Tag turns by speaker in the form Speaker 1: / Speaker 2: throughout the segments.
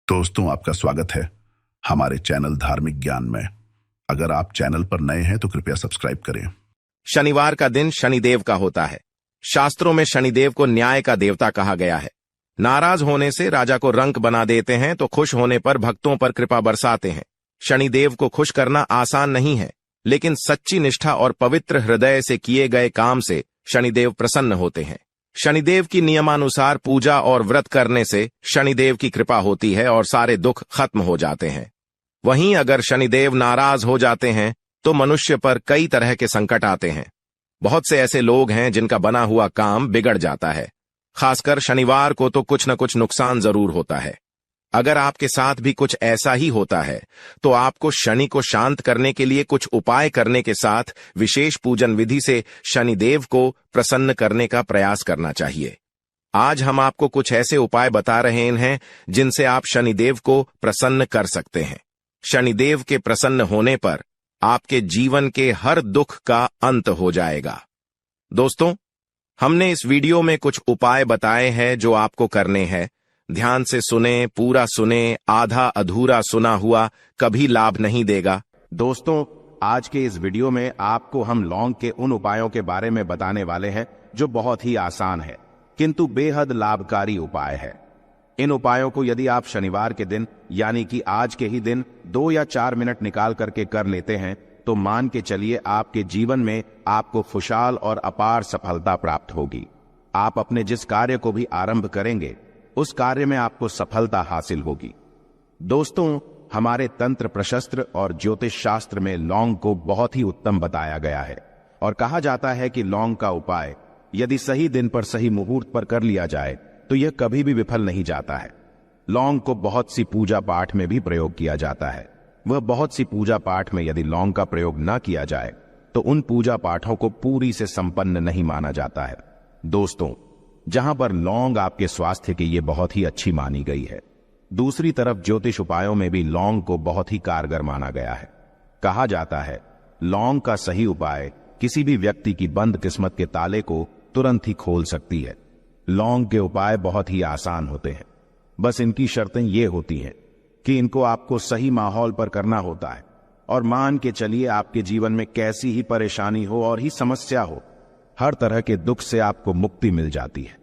Speaker 1: दोस्तों, आपका स्वागत है हमारे चैनल धार्मिक ज्ञान में। अगर आप चैनल पर नए हैं तो कृपया सब्सक्राइब करें।
Speaker 2: शनिवार का दिन शनिदेव का होता है। शास्त्रों में शनिदेव को न्याय का देवता कहा गया है। नाराज होने से राजा को रंक बना देते हैं तो खुश होने पर भक्तों पर कृपा बरसाते हैं। शनिदेव को खुश करना आसान नहीं है, लेकिन सच्ची निष्ठा और पवित्र हृदय से किए गए काम से शनिदेव प्रसन्न होते हैं। शनिदेव की नियमानुसार पूजा और व्रत करने से शनिदेव की कृपा होती है और सारे दुख खत्म हो जाते हैं। वहीं अगर शनिदेव नाराज हो जाते हैं तो मनुष्य पर कई तरह के संकट आते हैं। बहुत से ऐसे लोग हैं जिनका बना हुआ काम बिगड़ जाता है। खासकर शनिवार को तो कुछ न कुछ नुकसान जरूर होता है। अगर आपके साथ भी कुछ ऐसा ही होता है तो आपको शनि को शांत करने के लिए कुछ उपाय करने के साथ विशेष पूजन विधि से शनिदेव को प्रसन्न करने का प्रयास करना चाहिए। आज हम आपको कुछ ऐसे उपाय बता रहे हैं जिनसे आप शनिदेव को प्रसन्न कर सकते हैं। शनिदेव के प्रसन्न होने पर आपके जीवन के हर दुख का अंत हो जाएगा। दोस्तों, हमने इस वीडियो में कुछ उपाय बताए हैं जो आपको करने हैं। ध्यान से सुने, पूरा सुने, आधा अधूरा सुना हुआ कभी लाभ नहीं देगा।
Speaker 3: दोस्तों, आज के इस वीडियो में आपको हम लौंग के उन उपायों के बारे में बताने वाले हैं जो बहुत ही आसान है किंतु बेहद लाभकारी उपाय है। इन उपायों को यदि आप शनिवार के दिन यानी कि आज के ही दिन 2 या 4 मिनट निकाल करके कर लेते हैं तो मान के चलिए आपके जीवन में आपको खुशहाल और अपार सफलता प्राप्त होगी। आप अपने जिस कार्य को भी आरंभ करेंगे उस कार्य में आपको सफलता हासिल होगी। दोस्तों, हमारे तंत्र प्रशस्त्र और ज्योतिष शास्त्र में लौंग को बहुत ही उत्तम बताया गया है और कहा जाता है कि लौंग का उपाय यदि सही दिन पर सही मुहूर्त पर कर लिया जाए तो यह कभी भी विफल नहीं जाता है। लौंग को बहुत सी पूजा पाठ में भी प्रयोग किया जाता है। वह बहुत सी पूजा पाठ में यदि लौंग का प्रयोग न किया जाए तो उन पूजा पाठों को पूरी से संपन्न नहीं माना जाता है। दोस्तों, जहां पर लौंग आपके स्वास्थ्य के लिए बहुत ही अच्छी मानी गई है, दूसरी तरफ ज्योतिष उपायों में भी लौंग को बहुत ही कारगर माना गया है। कहा जाता है लौंग का सही उपाय किसी भी व्यक्ति की बंद किस्मत के ताले को तुरंत ही खोल सकती है। लौंग के उपाय बहुत ही आसान होते हैं, बस इनकी शर्तें ये होती हैं कि इनको आपको सही माहौल पर करना होता है और मान के चलिए आपके जीवन में कैसी ही परेशानी हो और ही समस्या हो, हर तरह के दुख से आपको मुक्ति मिल जाती है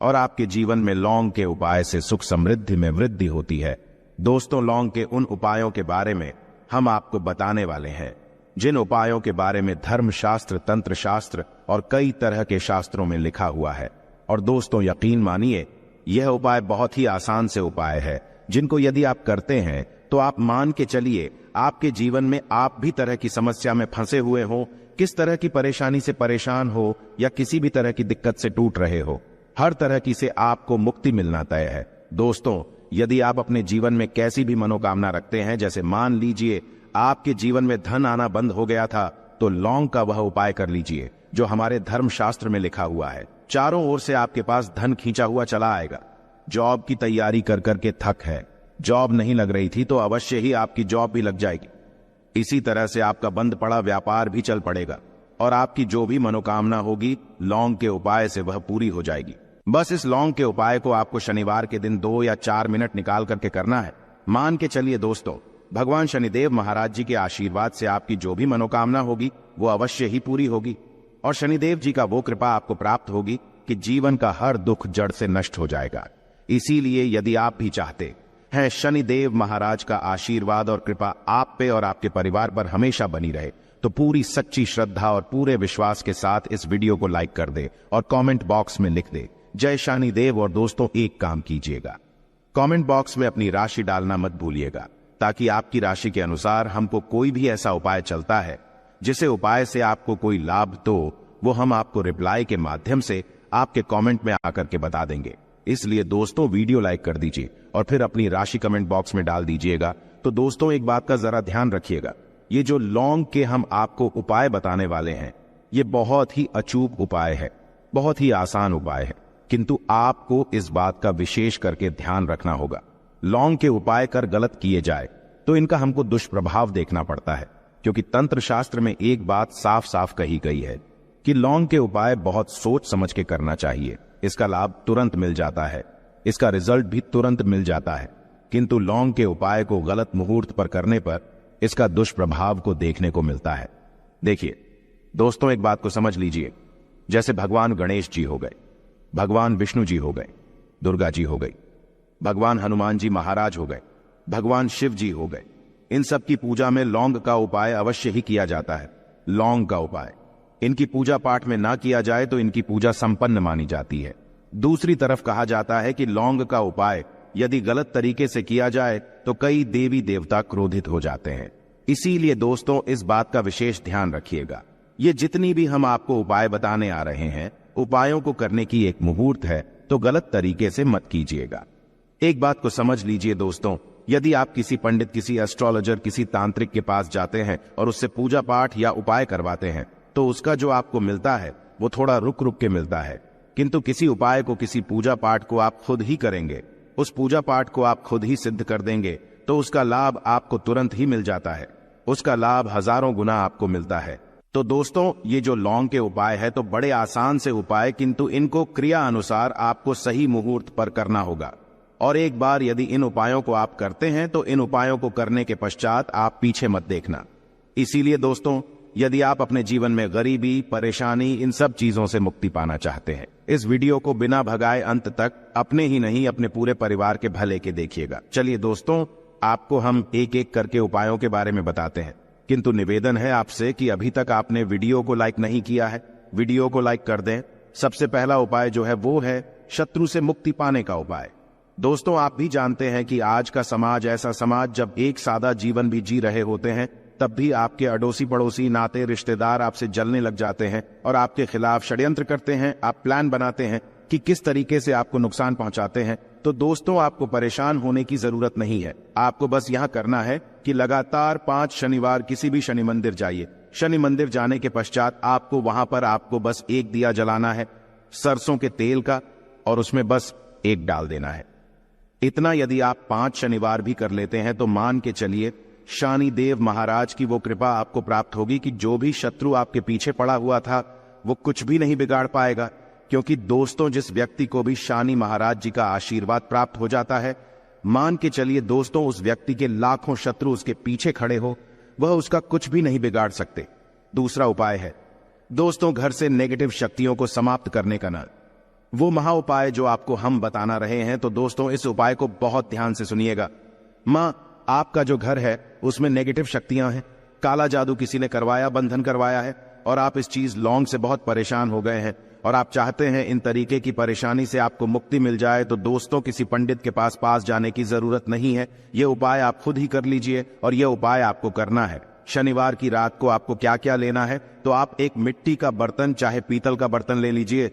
Speaker 3: और आपके जीवन में लौंग के उपाय से सुख समृद्धि में वृद्धि होती है। दोस्तों, लौंग के उन उपायों के बारे में हम आपको बताने वाले हैं जिन उपायों के बारे में धर्मशास्त्र, तंत्र शास्त्र और कई तरह के शास्त्रों में लिखा हुआ है। और दोस्तों, यकीन मानिए यह उपाय बहुत ही आसान से उपाय है जिनको यदि आप करते हैं तो आप मान के चलिए आपके जीवन में आप भी तरह की समस्या में फंसे हुए हो, किस तरह की परेशानी से परेशान हो या किसी भी तरह की दिक्कत से टूट रहे हो, हर तरह की से आपको मुक्ति मिलना तय है। दोस्तों, यदि आप अपने जीवन में कैसी भी मनोकामना रखते हैं, जैसे मान लीजिए आपके जीवन में धन आना बंद हो गया था, तो लौंग का वह उपाय कर लीजिए जो हमारे धर्मशास्त्र में लिखा हुआ है। चारों ओर से आपके पास धन खींचा हुआ चला आएगा। जॉब की तैयारी कर करके थक है, जॉब नहीं लग रही थी तो अवश्य ही आपकी जॉब भी लग जाएगी। इसी तरह से आपका बंद पड़ा व्यापार भी चल पड़ेगा और आपकी जो भी मनोकामना होगी लौंग के उपाय से वह पूरी हो जाएगी। बस इस लौंग के उपाय को आपको शनिवार के दिन 2 या 4 मिनट निकाल करके करना है। मान के चलिए दोस्तों, भगवान शनिदेव महाराज जी के आशीर्वाद से आपकी जो भी मनोकामना होगी वो अवश्य ही पूरी होगी और शनिदेव जी का वो कृपा आपको प्राप्त होगी कि जीवन का हर दुख जड़ से नष्ट हो जाएगा। इसीलिए यदि आप भी चाहते हैं शनिदेव महाराज का आशीर्वाद और कृपा आप पे और आपके परिवार पर हमेशा बनी रहे, तो पूरी सच्ची श्रद्धा और पूरे विश्वास के साथ इस वीडियो को लाइक कर दे और कमेंट बॉक्स में लिख दे जय शनिदेव। और दोस्तों, एक काम कीजिएगा, कमेंट बॉक्स में अपनी राशि डालना मत भूलिएगा, ताकि आपकी राशि के अनुसार हमको कोई भी ऐसा उपाय चलता है जिसे उपाय से आपको कोई लाभ तो वो हम आपको रिप्लाई के माध्यम से आपके कमेंट में आकर के बता देंगे। इसलिए दोस्तों, वीडियो लाइक कर दीजिए और फिर अपनी राशि कमेंट बॉक्स में डाल दीजिएगा। तो दोस्तों, एक बात का जरा ध्यान रखिएगा, ये जो लौंग के हम आपको उपाय बताने वाले हैं ये बहुत ही अचूक उपाय है, बहुत ही आसान उपाय है, किंतु आपको इस बात का विशेष करके ध्यान रखना होगा। लौंग के उपाय कर गलत किए जाए तो इनका हमको दुष्प्रभाव देखना पड़ता है, क्योंकि तंत्र शास्त्र में एक बात साफ साफ कही गई है कि लौंग के उपाय बहुत सोच समझ के करना चाहिए। इसका लाभ तुरंत मिल जाता है, इसका रिजल्ट भी तुरंत मिल जाता है, किंतु लौंग के उपाय को गलत मुहूर्त पर करने पर इसका दुष्प्रभाव को देखने को मिलता है। देखिए दोस्तों, एक बात को समझ लीजिए, जैसे भगवान गणेश जी हो गए, भगवान विष्णु जी हो गए, दुर्गा जी हो गई, भगवान हनुमान जी महाराज हो गए, भगवान शिव जी हो गए, इन सब की पूजा में लौंग का उपाय अवश्य ही किया जाता है। लौंग का उपाय इनकी पूजा पाठ में ना किया जाए तो इनकी पूजा संपन्न मानी जाती है। दूसरी तरफ कहा जाता है कि लौंग का उपाय यदि गलत तरीके से किया जाए तो कई देवी देवता क्रोधित हो जाते हैं। इसीलिए दोस्तों, इस बात का विशेष ध्यान रखिएगा। ये जितनी भी हम आपको उपाय बताने आ रहे हैं, उपायों को करने की एक मुहूर्त है, तो गलत तरीके से मत कीजिएगा। एक बात को समझ लीजिए दोस्तों, यदि आप किसी पंडित, किसी एस्ट्रोलॉजर, किसी तांत्रिक के पास जाते हैं और उससे पूजा पाठ या उपाय करवाते हैं, तो उसका जो आपको मिलता है वो थोड़ा रुक रुक के मिलता है। किंतु किसी उपाय को, किसी पूजा पाठ को आप खुद ही करेंगे, उस पूजा पाठ को आप खुद ही सिद्ध कर देंगे, तो उसका लाभ आपको तुरंत ही मिल जाता है। उसका लाभ हजारों गुना आपको मिलता है। तो दोस्तों, ये जो लौंग के उपाय है तो बड़े आसान से उपाय, किंतु इनको क्रिया अनुसार आपको सही मुहूर्त पर करना होगा। और एक बार यदि इन उपायों को आप करते हैं तो इन उपायों को करने के पश्चात आप पीछे मत देखना। इसीलिए दोस्तों, यदि आप अपने जीवन में गरीबी, परेशानी, इन सब चीजों से मुक्ति पाना चाहते हैं, इस वीडियो को बिना भगाए अंत तक अपने ही नहीं अपने पूरे परिवार के भले के देखिएगा। चलिए दोस्तों, आपको हम एक एक करके उपायों के बारे में बताते हैं, किंतु निवेदन है आपसे कि अभी तक आपने वीडियो को लाइक नहीं किया है, वीडियो को लाइक कर दें। सबसे पहला उपाय जो है वो है शत्रु से मुक्ति पाने का उपाय। दोस्तों, आप भी जानते हैं कि आज का समाज ऐसा समाज, जब एक सादा जीवन भी जी रहे होते हैं तब भी आपके अड़ोसी पड़ोसी, नाते रिश्तेदार आपसे जलने लग जाते हैं और आपके खिलाफ षड्यंत्र करते हैं। आप प्लान बनाते हैं कि किस तरीके से आपको नुकसान पहुंचाते हैं। तो दोस्तों, आपको परेशान होने की जरूरत नहीं है। आपको बस यहां करना है कि लगातार 5 शनिवार किसी भी शनि मंदिर जाइए। शनि मंदिर जाने के पश्चात आपको वहां पर आपको बस एक दिया जलाना है सरसों के तेल का, और उसमें बस एक डाल देना है। इतना यदि आप 5 शनिवार भी कर लेते हैं तो मान के चलिए शनिदेव महाराज की वो कृपा आपको प्राप्त होगी कि जो भी शत्रु आपके पीछे पड़ा हुआ था वो कुछ भी नहीं बिगाड़ पाएगा। क्योंकि दोस्तों, जिस व्यक्ति को भी शनि महाराज जी का आशीर्वाद प्राप्त हो जाता है, मान के चलिए दोस्तों, उस व्यक्ति के लाखों शत्रु उसके पीछे खड़े हो, वह उसका कुछ भी नहीं बिगाड़ सकते। दूसरा उपाय है दोस्तों, घर से नेगेटिव शक्तियों को समाप्त करने का ना वो महा उपाय जो आपको हम बताना रहे हैं। तो दोस्तों, इस उपाय को बहुत ध्यान से सुनिएगा। मां, आपका जो घर है उसमें नेगेटिव शक्तियां हैं, काला जादू किसी ने करवाया, बंधन करवाया है, और आप इस चीज लौंग से बहुत परेशान हो गए हैं और आप चाहते हैं इन तरीके की परेशानी से आपको मुक्ति मिल जाए। तो दोस्तों, किसी पंडित के पास जाने की जरूरत नहीं है। यह उपाय आप खुद ही कर लीजिए और यह उपाय आपको करना है। शनिवार की रात को आपको क्या क्या लेना है, तो आप एक मिट्टी का बर्तन, चाहे पीतल का बर्तन ले लीजिए,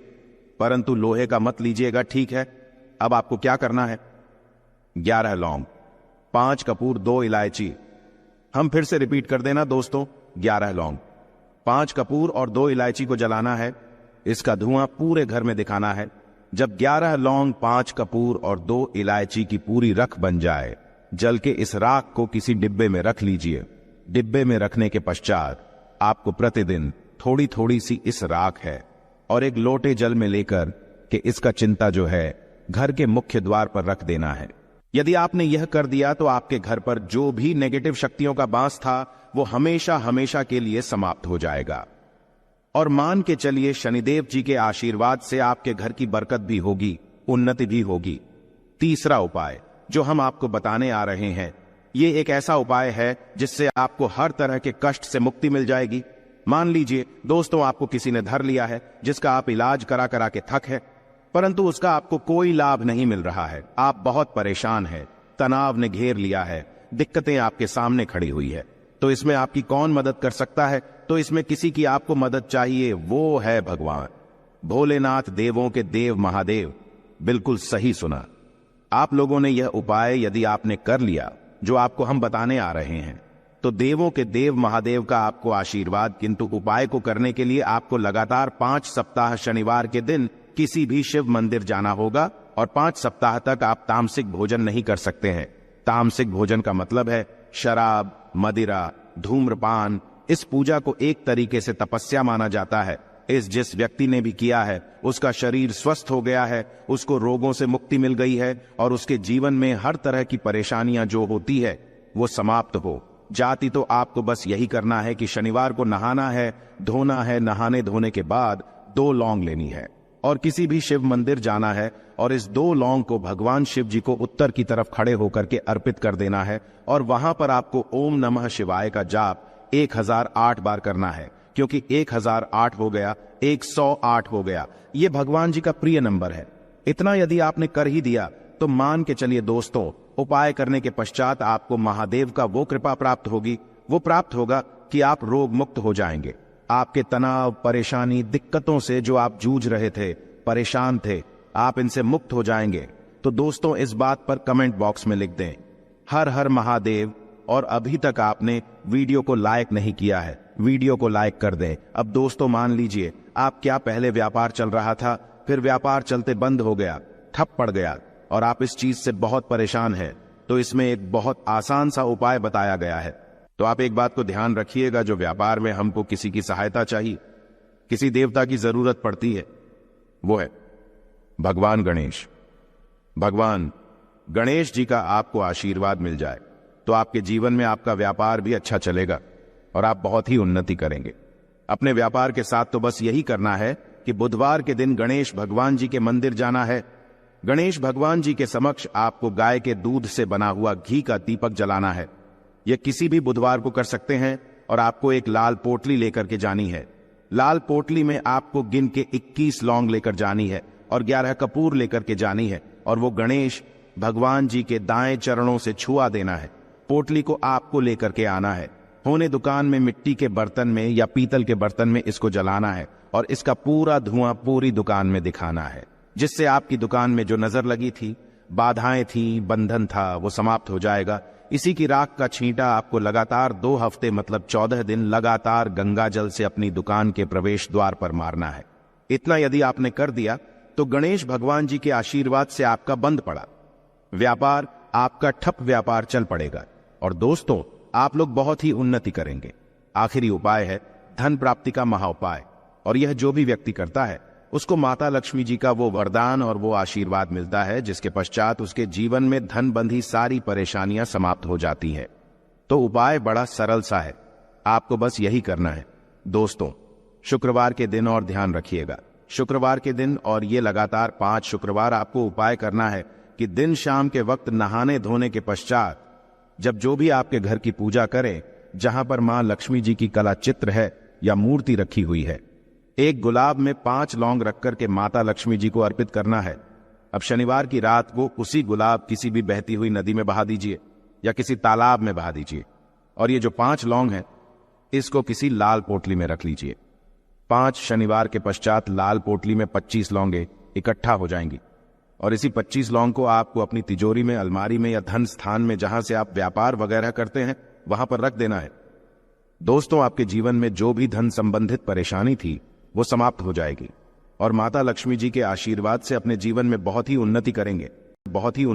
Speaker 3: परंतु लोहे का मत लीजिएगा, ठीक है। अब आपको क्या करना है, 11 लौंग, 5 कपूर, 2 इलायची। हम फिर से रिपीट कर देना दोस्तों, 11 लौंग, 5 कपूर और 2 इलायची को जलाना है। इसका धुआं पूरे घर में दिखाना है। जब 11 लौंग, 5 कपूर और 2 इलायची की पूरी रख बन जाए, जल के इस राख को किसी डिब्बे में रख लीजिए। डिब्बे में रखने के पश्चात आपको प्रतिदिन थोड़ी थोड़ी सी इस राख है और एक लोटे जल में लेकर के इसका चिंता जो है घर के मुख्य द्वार पर रख देना है। यदि आपने यह कर दिया तो आपके घर पर जो भी नेगेटिव शक्तियों का बांस था वो हमेशा हमेशा के लिए समाप्त हो जाएगा। और मान के चलिए शनिदेव जी के आशीर्वाद से आपके घर की बरकत भी होगी, उन्नति भी होगी। तीसरा उपाय जो हम आपको बताने आ रहे हैं, ये एक ऐसा उपाय है जिससे आपको हर तरह के कष्ट से मुक्ति मिल जाएगी। मान लीजिए दोस्तों, आपको किसी ने धर लिया है जिसका आप इलाज करा करा के थक है, परंतु उसका आपको कोई लाभ नहीं मिल रहा है। आप बहुत परेशान हैं, तनाव ने घेर लिया है, दिक्कतें आपके सामने खड़ी हुई है। तो इसमें आपकी कौन मदद कर सकता है? तो इसमें किसी की आपको मदद चाहिए, वो है भगवान भोलेनाथ, देवों के देव महादेव। बिल्कुल सही सुना। आप लोगों ने यह उपाय यदि आपने कर लिया जो आपको हम बताने आ रहे हैं, तो देवों के देव महादेव का आपको आशीर्वाद। किंतु उपाय को करने के लिए आपको लगातार 5 सप्ताह शनिवार के दिन किसी भी शिव मंदिर जाना होगा और 5 सप्ताह तक आप तामसिक भोजन नहीं कर सकते हैं। तामसिक भोजन का मतलब है शराब, मदिरा, धूम्रपान। इस पूजा को एक तरीके से तपस्या माना जाता है। इस जिस व्यक्ति ने भी किया है उसका शरीर स्वस्थ हो गया है, उसको रोगों से मुक्ति मिल गई है और उसके जीवन में हर तरह की परेशानियां जो होती है वो समाप्त हो जाती। तो आपको बस यही करना है कि शनिवार को नहाना है, धोना है, नहाने धोने के बाद 2 लौंग लेनी है और किसी भी शिव मंदिर जाना है और इस 2 लौंग को भगवान शिव जी को उत्तर की तरफ खड़े होकर के अर्पित कर देना है और वहां पर आपको ओम नमः शिवाय का जाप 1008 बार करना है, क्योंकि 1008 हो गया 108 हो गया, ये भगवान जी का प्रिय नंबर है। इतना यदि आपने कर ही दिया तो मान के चलिए दोस्तों, उपाय करने के पश्चात आपको महादेव का वो कृपा प्राप्त होगी, वो प्राप्त होगा कि आप रोग मुक्त हो जाएंगे। आपके तनाव, परेशानी, दिक्कतों से जो आप जूझ रहे थे, परेशान थे, आप इनसे मुक्त हो जाएंगे। तो दोस्तों इस बात पर कमेंट बॉक्स में लिख दें हर हर महादेव। और अभी तक आपने वीडियो को लाइक नहीं किया है, वीडियो को लाइक कर दें। अब दोस्तों मान लीजिए आप क्या पहले व्यापार चल रहा था, फिर व्यापार चलते बंद हो गया, ठप पड़ गया और आप इस चीज से बहुत परेशान हैं, तो इसमें एक बहुत आसान सा उपाय बताया गया है। तो आप एक बात को ध्यान रखिएगा, जो व्यापार में हमको किसी की सहायता चाहिए, किसी देवता की जरूरत पड़ती है, वो है भगवान गणेश। भगवान गणेश जी का आपको आशीर्वाद मिल जाए तो आपके जीवन में आपका व्यापार भी अच्छा चलेगा और आप बहुत ही उन्नति करेंगे। अपने व्यापार के साथ तो बस यही करना है कि बुधवार के दिन गणेश भगवान जी के मंदिर जाना है। गणेश भगवान जी के समक्ष आपको गाय के दूध से बना हुआ घी का दीपक जलाना है। यह किसी भी बुधवार को कर सकते हैं और आपको एक लाल पोटली लेकर के जानी है। लाल पोटली में आपको गिन के 21 लौंग लेकर जानी है और 11 कपूर लेकर के जानी है और वो गणेश भगवान जी के दाएं चरणों से छुआ देना है। पोटली को आपको लेकर के आना है। होने दुकान में मिट्टी के बर्तन में या पीतल के बर्तन में इसको जलाना है और इसका पूरा धुआं पूरी दुकान में दिखाना है, जिससे आपकी दुकान में जो नजर लगी थी, बाधाएं थी, बंधन था, वो समाप्त हो जाएगा। इसी की राख का छींटा आपको लगातार 2 हफ्ते मतलब 14 दिन लगातार गंगा जल से अपनी दुकान के प्रवेश द्वार पर मारना है। इतना यदि आपने कर दिया तो गणेश भगवान जी के आशीर्वाद से आपका बंद पड़ा व्यापार, आपका ठप व्यापार चल पड़ेगा और दोस्तों आप लोग बहुत ही उन्नति करेंगे। आखिरी उपाय है धन प्राप्ति का महाउपाय, और यह जो भी व्यक्ति करता है उसको माता लक्ष्मी जी का वो वरदान और वो आशीर्वाद मिलता है, जिसके पश्चात उसके जीवन में धन बंधी सारी परेशानियां समाप्त हो जाती हैं। तो उपाय बड़ा सरल सा है, आपको बस यही करना है। दोस्तों शुक्रवार के दिन और ध्यान रखिएगा, शुक्रवार के दिन और ये लगातार 5 शुक्रवार आपको उपाय करना है कि दिन शाम के वक्त नहाने धोने के पश्चात जब जो भी आपके घर की पूजा करें, जहां पर मां लक्ष्मी जी की कला चित्र है या मूर्ति रखी हुई है, एक गुलाब में 5 लौंग रख करके माता लक्ष्मी जी को अर्पित करना है। अब शनिवार की रात को उसी गुलाब किसी भी बहती हुई नदी में बहा दीजिए या किसी तालाब में बहा दीजिए और ये जो 5 लौंग है इसको किसी लाल पोटली में रख लीजिए। 5 शनिवार के पश्चात लाल पोटली में 25 लौंगे इकट्ठा हो जाएंगी और इसी 25 लौंग को आपको अपनी तिजोरी में, अलमारी में या धन स्थान में जहां से आप व्यापार वगैरह करते हैं वहां पर रख देना है। दोस्तों आपके जीवन में जो भी धन संबंधित परेशानी थी वो समाप्त हो जाएगी और माता लक्ष्मी जी के आशीर्वाद से अपने जीवन में बहुत ही उन्नति करेंगे, बहुत ही